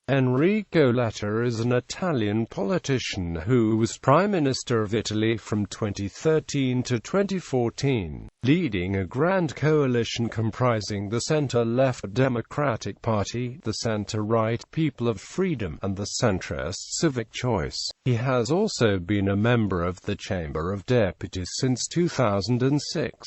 Enrico Letta is an Italian politician who was Prime Minister of Italy from 2013 to 2014, leading a grand coalition comprising the centre-left Democratic Party, the centre-right People of Freedom, and the centrist Civic Choice. He has also been a member of the Chamber of Deputies since 2006.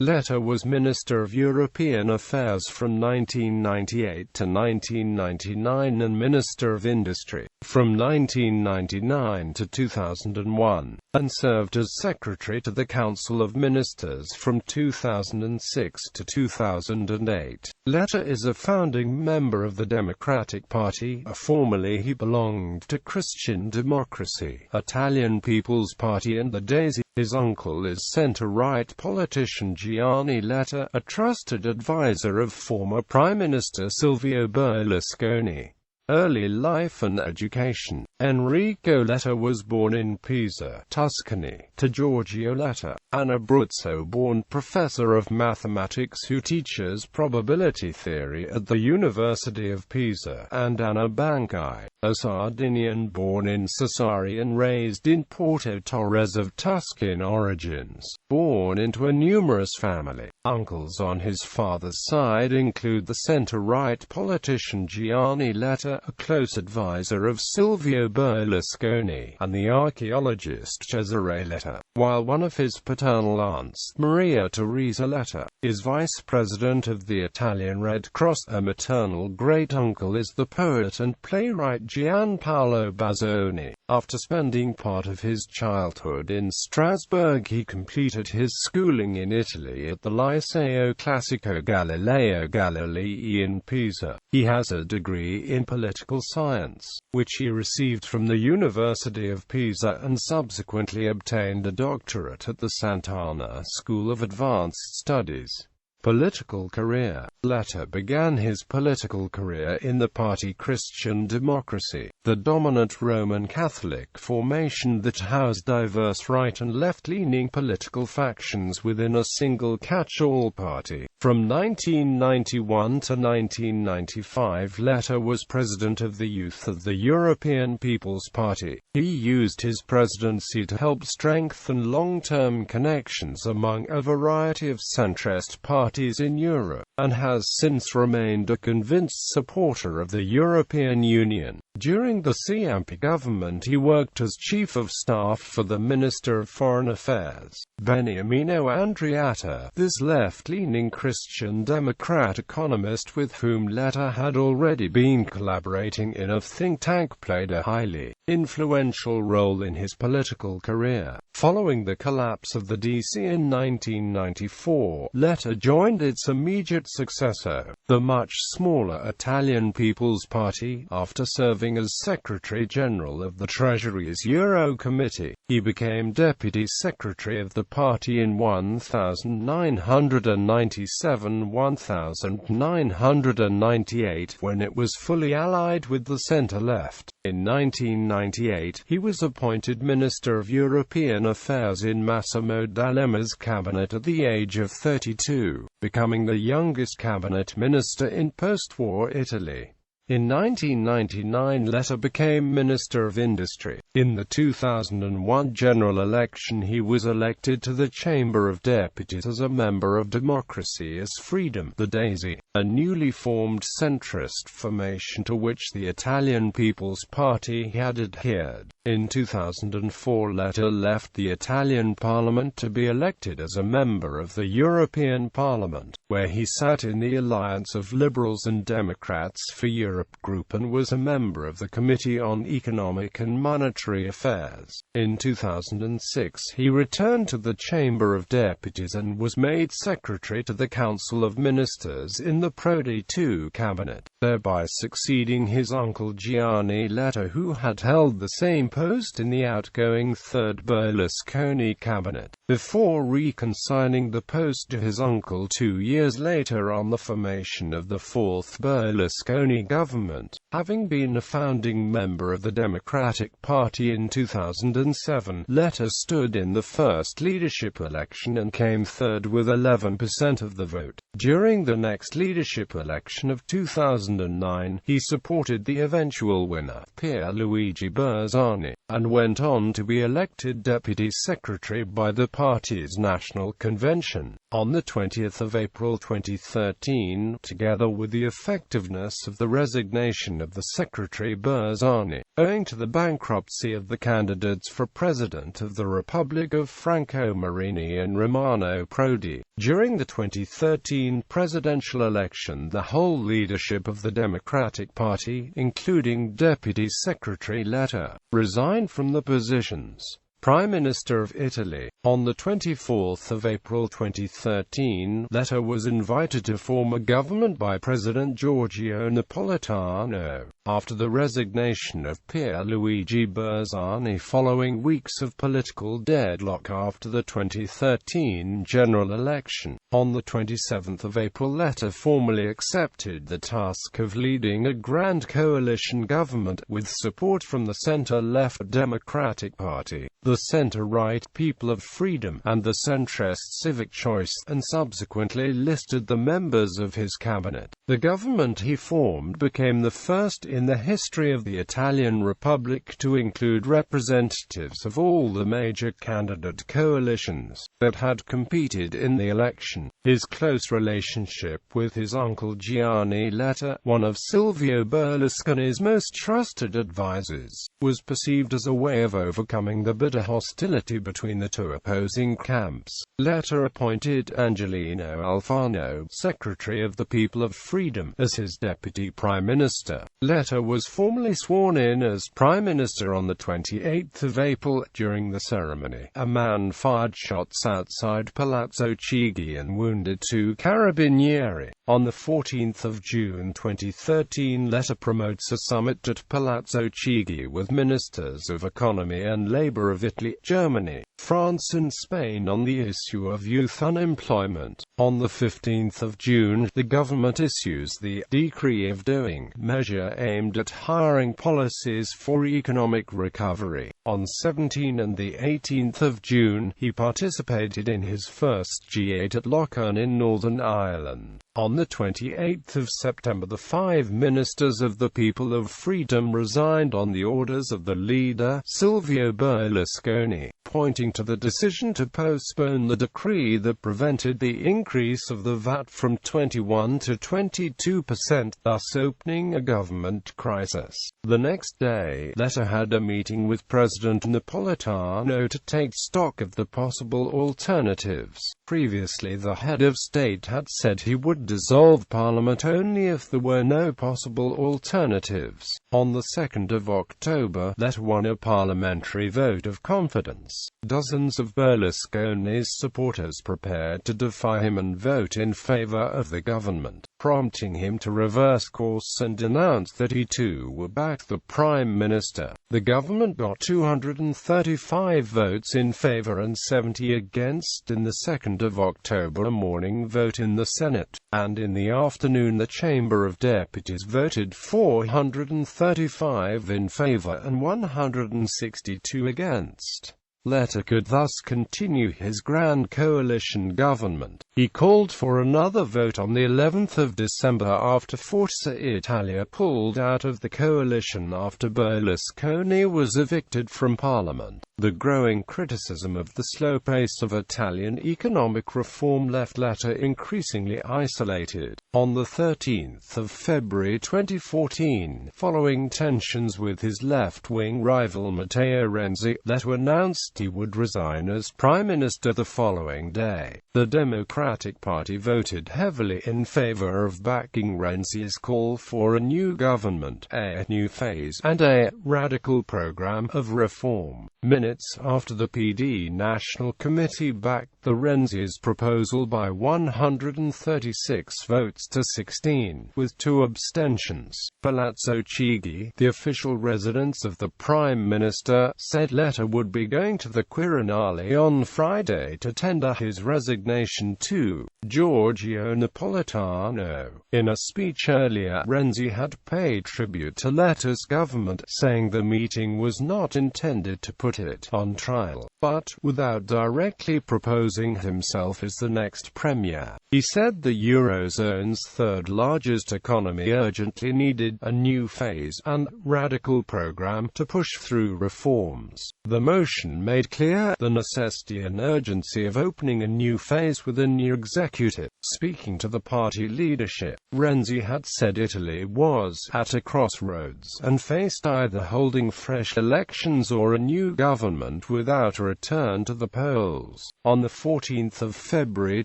Letta was Minister of European Affairs from 1998 to 1999 and Minister of Industry from 1999 to 2001, and served as Secretary to the Council of Ministers from 2006 to 2008. Letta is a founding member of the Democratic Party. Formerly he belonged to Christian Democracy, Italian People's Party and the Daisy. His uncle is centre-right politician Gianni Letta, a trusted advisor of former Prime Minister Silvio Berlusconi. Early life and education. Enrico Letta was born in Pisa, Tuscany, to Giorgio Letta, an Abruzzo-born professor of mathematics who teaches probability theory at the University of Pisa, and Anna Banchi, a Sardinian born in Sassari and raised in Porto Torres of Tuscan origins. Born into a numerous family, uncles on his father's side include the centre-right politician Gianni Letta, a close advisor of Silvio Berlusconi, and the archaeologist Cesare Letta, while one of his paternal aunts, Maria Teresa Letta, is vice president of the Italian Red Cross. A maternal great-uncle is the poet and playwright Gianpaolo Bazzoni. After spending part of his childhood in Strasbourg, he completed his schooling in Italy at the Liceo Classico Galileo Galilei in Pisa. He has a degree in political science, which he received from the University of Pisa, and subsequently obtained a doctorate at the Sant'Anna School of Advanced Studies. Political career. Letta began his political career in the party Christian Democracy, the dominant Roman Catholic formation that housed diverse right and left-leaning political factions within a single catch-all party. From 1991 to 1995, Letta was president of the Youth of the European People's Party. He used his presidency to help strengthen long-term connections among a variety of centrist parties in Europe, and has since remained a convinced supporter of the European Union. During the Ciampi government he worked as Chief of Staff for the Minister of Foreign Affairs, Beniamino Andreatta. This left-leaning Christian Democrat economist with whom Letta had already been collaborating in a think tank played a highly influential role in his political career. Following the collapse of the DC in 1994, Letta joined its immediate successor, the much smaller Italian People's Party. After serving as Secretary-General of the Treasury's Euro Committee, he became Deputy Secretary of the party in 1997–1998, when it was fully allied with the centre-left. In 1998, he was appointed Minister of European Affairs in Massimo D'Alema's cabinet at the age of 32, becoming the youngest cabinet minister in post-war Italy. In 1999, Letta became Minister of Industry. In the 2001 general election he was elected to the Chamber of Deputies as a member of Democracy as Freedom, the Daisy, a newly formed centrist formation to which the Italian People's Party had adhered. In 2004, Letta left the Italian Parliament to be elected as a member of the European Parliament, where he sat in the Alliance of Liberals and Democrats for Europe group and was a member of the Committee on Economic and Monetary Affairs. In 2006, he returned to the Chamber of Deputies and was made Secretary to the Council of Ministers in the Prodi II cabinet, thereby succeeding his uncle Gianni Letta, who had held the same post in the outgoing third Berlusconi cabinet, before reconsigning the post to his uncle 2 years later on the formation of the fourth Berlusconi government. government. Having been a founding member of the Democratic Party in 2007, Letta stood in the first leadership election and came third with 11% of the vote. During the next leadership election of 2009, he supported the eventual winner, Pierluigi Bersani, and went on to be elected Deputy Secretary by the party's National Convention. On the 20th of April 2013, together with the effectiveness of the resignation of the Secretary Bersani, owing to the bankruptcy of the candidates for President of the Republic of Franco Marini and Romano Prodi, during the 2013 presidential election, the whole leadership of the Democratic Party, including Deputy Secretary Letta, resigned from the positions. Prime Minister of Italy. On the 24th of April 2013, Letta was invited to form a government by President Giorgio Napolitano, after the resignation of Pierluigi Bersani following weeks of political deadlock after the 2013 general election. On the 27th of April, Letta formally accepted the task of leading a grand coalition government, with support from the center-left Democratic Party, the center-right People of Freedom, and the centrist Civic Choice, and subsequently listed the members of his cabinet. The government he formed became the first in the history of the Italian Republic to include representatives of all the major candidate coalitions that had competed in the election. His close relationship with his uncle Gianni Letta, one of Silvio Berlusconi's most trusted advisors, was perceived as a way of overcoming the bitter hostility between the two opposing camps. Letta appointed Angelino Alfano, Secretary of the People of Freedom, as his deputy prime minister. Letta was formally sworn in as prime minister on the 28th of April. During the ceremony, a man fired shots outside Palazzo Chigi and wounded 2 carabinieri. On the 14th of June 2013, Letta promotes a summit at Palazzo Chigi with ministers of economy and labor of Italy, Germany, France and Spain on the issue of youth unemployment. On the 15th of June, the government issues the Decree of Doing measure aimed at hiring policies for economic recovery. On 17 and the 18th of June, he participated in his first G8 at Lochern in Northern Ireland. On the 28th of September, the 5 ministers of the People of Freedom resigned on the orders of the leader, Silvio Berlusconi, pointing to the decision to postpone the decree that prevented the increase of the VAT from 21 to 22%, thus opening a government crisis. The next day, Letta had a meeting with President Napolitano to take stock of the possible alternatives. Previously, the head of state had said he would dissolve Parliament only if there were no possible alternatives. On the 2nd of October, Letta won a parliamentary vote of confidence. Dozens of Berlusconi's supporters prepared to defy him and vote in favor of the government, prompting him to reverse course and announce that he too would back the prime minister. The government got 235 votes in favor and 70 against in the 2nd of October morning vote in the Senate, and in the afternoon the Chamber of Deputies voted 435 in favor and 162 against. Letta could thus continue his grand coalition government. He called for another vote on the 11th of December after Forza Italia pulled out of the coalition after Berlusconi was evicted from Parliament. The growing criticism of the slow pace of Italian economic reform left Letta increasingly isolated. On the 13th of February 2014, following tensions with his left-wing rival Matteo Renzi, Letta announced he would resign as prime minister the following day. The Democratic Party voted heavily in favor of backing Renzi's call for a new government, a new phase, and a radical program of reform. Minutes after the PD National Committee backed the Renzi's proposal by 136 votes to 16, with 2 abstentions. Palazzo Chigi, the official residence of the Prime Minister, said Letta would be going to the Quirinale on Friday to tender his resignation to Giorgio Napolitano. In a speech earlier, Renzi had paid tribute to Letta's government, saying the meeting was not intended to put it on trial, but, without directly proposing himself as the next premier. He said the Eurozone's third-largest economy urgently needed a new phase and radical program to push through reforms. The motion made clear the necessity and urgency of opening a new phase with a new executive. Speaking to the party leadership, Renzi had said Italy was at a crossroads and faced either holding fresh elections or a new government without a return to the polls. On the 14th of February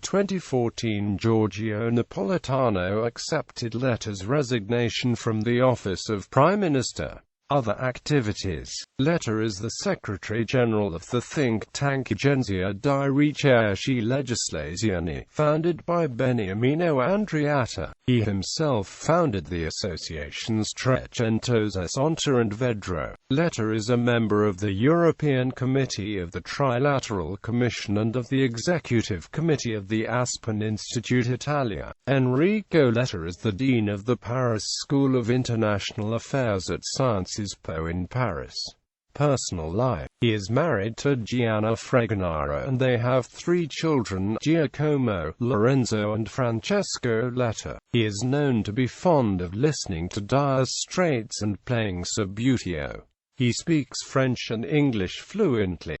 2014, Giorgio Napolitano accepted Letta's resignation from the office of Prime Minister. Other activities. Letta is the Secretary-General of the think tank Agenzia di Ricerca Legislazione, founded by Beniamino Andreatta. He himself founded the associations Trecentosa Sonta and Vedro. Letta is a member of the European Committee of the Trilateral Commission and of the Executive Committee of the Aspen Institute Italia. Enrico Letta is the Dean of the Paris School of International Affairs at Sciences Po in Paris. Personal life. He is married to Gianna Fregonara and they have 3 children, Giacomo, Lorenzo and Francesco Letta. He is known to be fond of listening to Dire Straits and playing Subbuteo. He speaks French and English fluently.